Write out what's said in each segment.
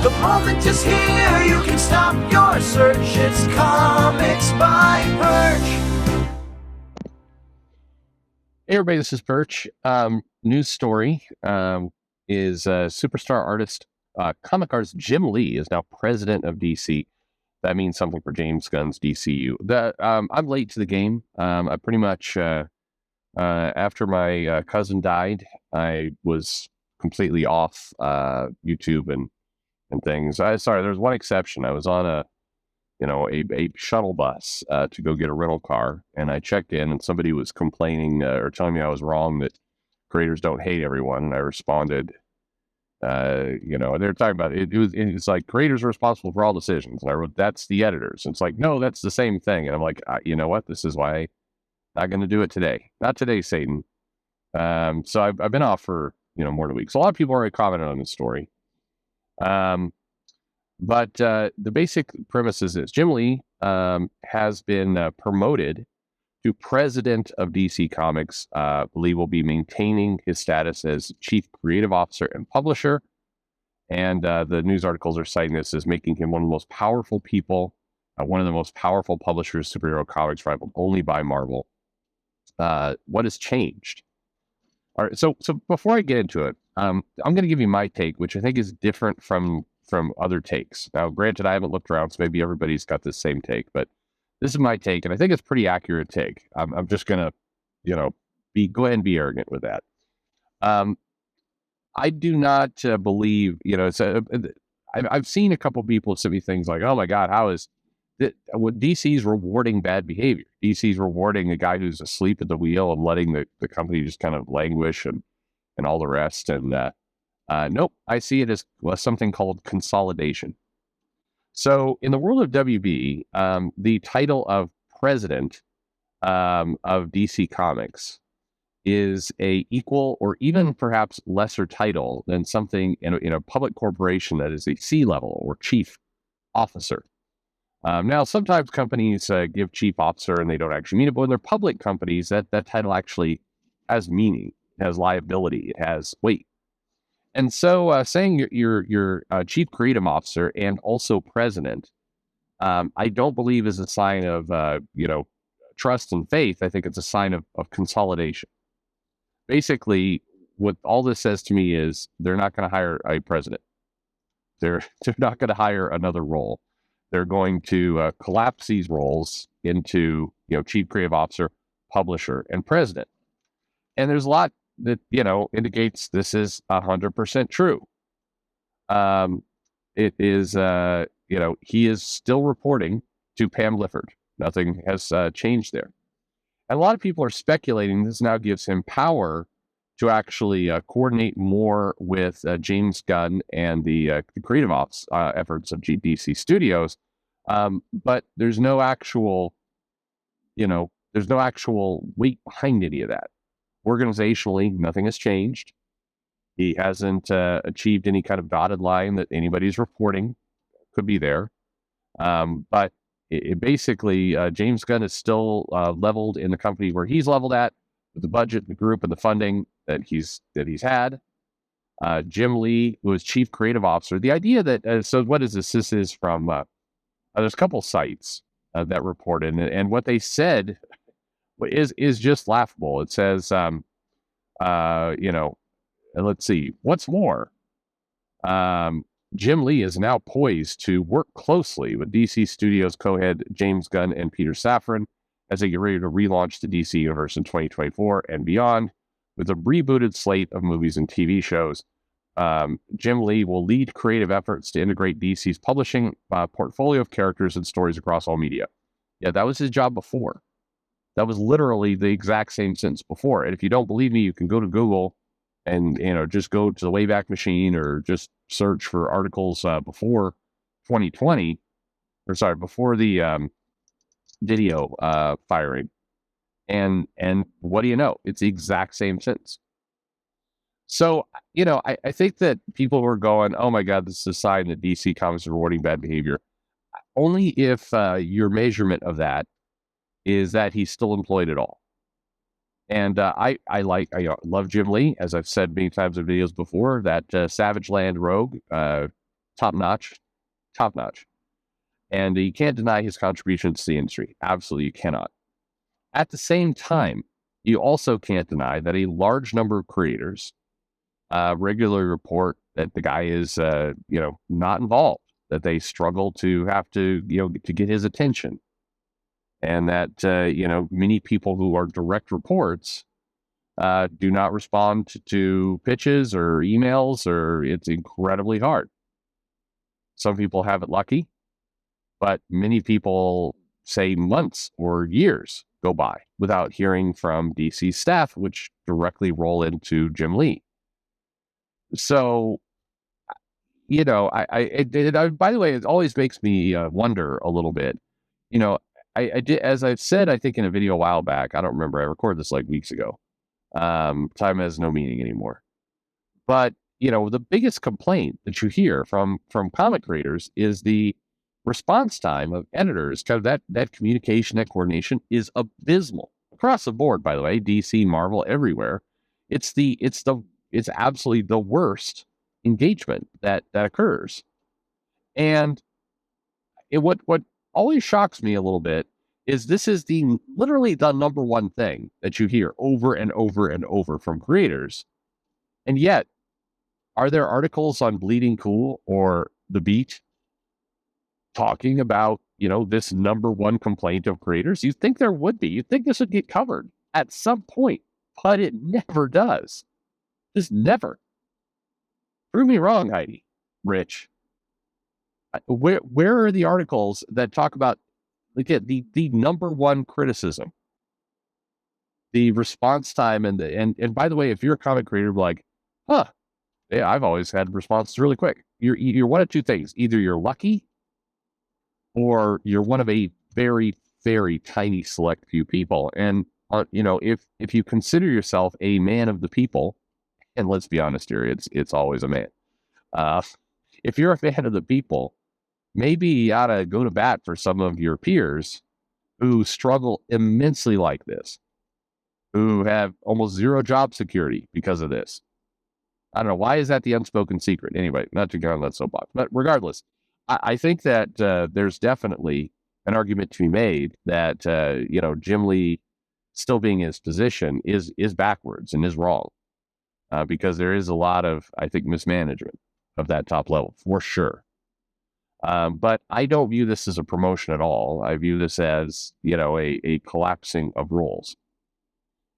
The moment is here, you can stop your search. It's Comics by Perch. Hey everybody, this is Perch. News story is superstar artist, comic artist Jim Lee is now president of DC. That means something for James Gunn's DCU. I'm late to the game. I pretty much, after my cousin died, I was completely off YouTube and things. Sorry, there's one exception. I was on a shuttle bus to go get a rental car, and I checked in, and somebody was complaining or telling me I was wrong, that creators don't hate everyone, and I responded, they were talking about it. It's like creators are responsible for all decisions, and I wrote, that's the editors. And it's like, no, that's the same thing. And I'm like, you know what? This is why I'm not going to do it today. Not today, Satan. So I've been off for more than a week. So a lot of people already commented on this story. But the basic premise is this. Jim Lee has been promoted to president of DC Comics. Lee will be maintaining his status as chief creative officer and publisher. And the news articles are citing this as making him one of the most powerful people, one of the most powerful publishers of superhero comics, rivaled only by Marvel. What has changed? All right, so before I get into it, I'm going to give you my take, which I think is different from other takes. Now, granted, I haven't looked around, so maybe everybody's got the same take, but this is my take, and I think it's a pretty accurate take. I'm just gonna, go ahead and be arrogant with that. I do not believe, I've seen a couple people send me things like, "Oh my God, how is DC's rewarding bad behavior? DC's rewarding a guy who's asleep at the wheel and letting the company just kind of languish and all the rest." And nope, I see it as something called consolidation. So in the world of WB, the title of president of DC Comics is a equal or even perhaps lesser title than something in a public corporation that is a C-level or chief officer. Now, sometimes companies give chief officer and they don't actually mean it, but when they're public companies, that title actually has meaning, it has liability, it has weight. And so saying you're chief creative officer and also president, I don't believe is a sign of, trust and faith. I think it's a sign of consolidation. Basically, what all this says to me is they're not going to hire a president. They're not going to hire another role. They're going to collapse these roles into, chief creative officer, publisher, and president. And there's a lot that indicates this is 100% true. It is he is still reporting to Pam Lifford. Nothing has changed there, and a lot of people are speculating this now gives him power to actually coordinate more with James Gunn and the creative ops efforts of DC Studios. But there's no actual weight behind any of that. Organizationally, nothing has changed. He hasn't achieved any kind of dotted line that anybody's reporting could be there. But it basically, James Gunn is still leveled in the company where he's leveled at, with the budget, the group, and the funding that he's had. Jim Lee, who is chief creative officer. The idea that so what is this? This is from there's a couple sites that reported, and what they said is just laughable. It says, let's see, what's more, Jim Lee is now poised to work closely with DC Studios co-head James Gunn and Peter Safran as they get ready to relaunch the DC universe in 2024 and beyond with a rebooted slate of movies and TV shows. Jim Lee will lead creative efforts to integrate DC's publishing portfolio of characters and stories across all media. Yeah, that was his job before. That was literally the exact same sentence before. And if you don't believe me, you can go to Google and just go to the Wayback Machine or just search for articles before 2020, before the Didio firing. And what do you know? It's the exact same sentence. So, I think that people were going, oh my God, this is a sign that DC Comics is rewarding bad behavior. Only if your measurement of that is that he's still employed at all. And I love Jim Lee, as I've said many times in videos before, that Savage Land Rogue top notch, top notch. And you can't deny his contributions to the industry. Absolutely, you cannot. At the same time, you also can't deny that a large number of creators regularly report that the guy is, not involved, that they struggle to have to, to get his attention. And that, many people who are direct reports do not respond to pitches or emails, or it's incredibly hard. Some people have it lucky, but many people say months or years go by without hearing from DC staff, which directly roll into Jim Lee. So, by the way, it always makes me wonder a little bit. I did, as I've said, I think in a video a while back, I don't remember, I recorded this like weeks ago. Time has no meaning anymore. But, the biggest complaint that you hear from comic creators is the response time of editors. Kind of that communication, that coordination is abysmal across the board, by the way, DC, Marvel, everywhere. It's absolutely the worst engagement that occurs. And what always shocks me a little bit is this is literally the number one thing that you hear over and over and over from creators. And yet, are there articles on Bleeding Cool or The Beat talking about, this number one complaint of creators? You think there would be. You'd think this would get covered at some point, but it never does. Just never. Prove me wrong, Heidi, Rich. Where are the articles that talk about, again, the number one criticism, the response time, and by the way, if you're a comic creator, like, yeah, I've always had responses really quick. You're one of two things: either you're lucky, or you're one of a very, very tiny select few people. And if you consider yourself a man of the people, and let's be honest here, it's always a man. If you're a fan of the people, maybe you ought to go to bat for some of your peers who struggle immensely like this, who have almost zero job security because of this. I don't know. Why is that the unspoken secret? Anyway, not to get on that soapbox. But regardless, I think that there's definitely an argument to be made that, Jim Lee still being in his position is backwards and is wrong. Because there is a lot of, I think, mismanagement of that top level, for sure. But I don't view this as a promotion at all. I view this as, a collapsing of roles.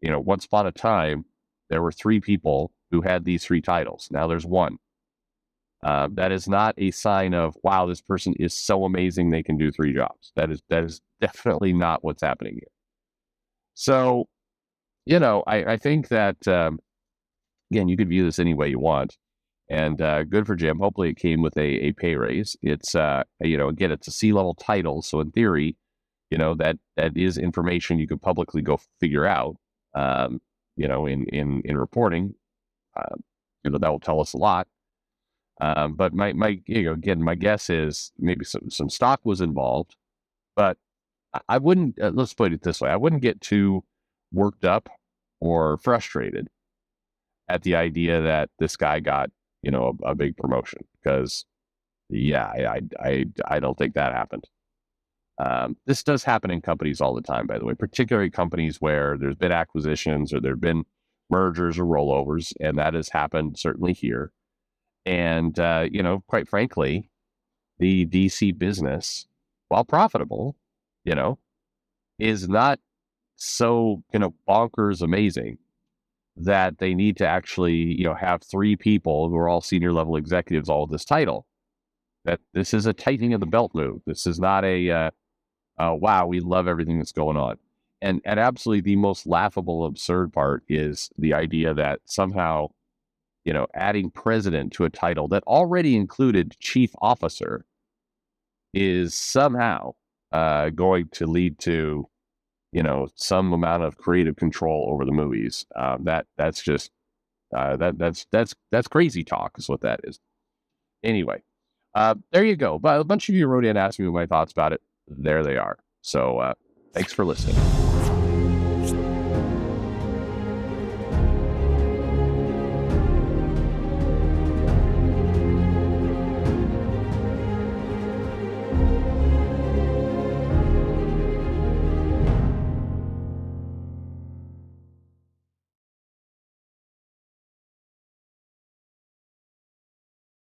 Once upon a time, there were three people who had these three titles. Now there's one. That is not a sign of, wow, this person is so amazing they can do three jobs. That is definitely not what's happening here. So, I think that, again, you could view this any way you want. And good for Jim. Hopefully it came with a pay raise. It's, again, it's a C-level title. So in theory, that is information you could publicly go figure out, in reporting. That will tell us a lot. But my guess is maybe some stock was involved, but I wouldn't, let's put it this way. I wouldn't get too worked up or frustrated at the idea that this guy got, a big promotion, because I don't think that happened. This does happen in companies all the time, by the way, particularly companies where there's been acquisitions or there've been mergers or rollovers, and that has happened certainly here. And, quite frankly, the DC business, while profitable, is not so, bonkers amazing that they need to actually, have three people who are all senior level executives, all with this title. That this is a tightening of the belt move. This is not a, wow, we love everything that's going on. And absolutely the most laughable, absurd part is the idea that somehow, adding president to a title that already included chief officer is somehow going to lead to, some amount of creative control over the movies. That's just that's crazy talk is what that is. Anyway, there you go. But a bunch of you wrote in, asked me my thoughts about it. There they are. So thanks for listening.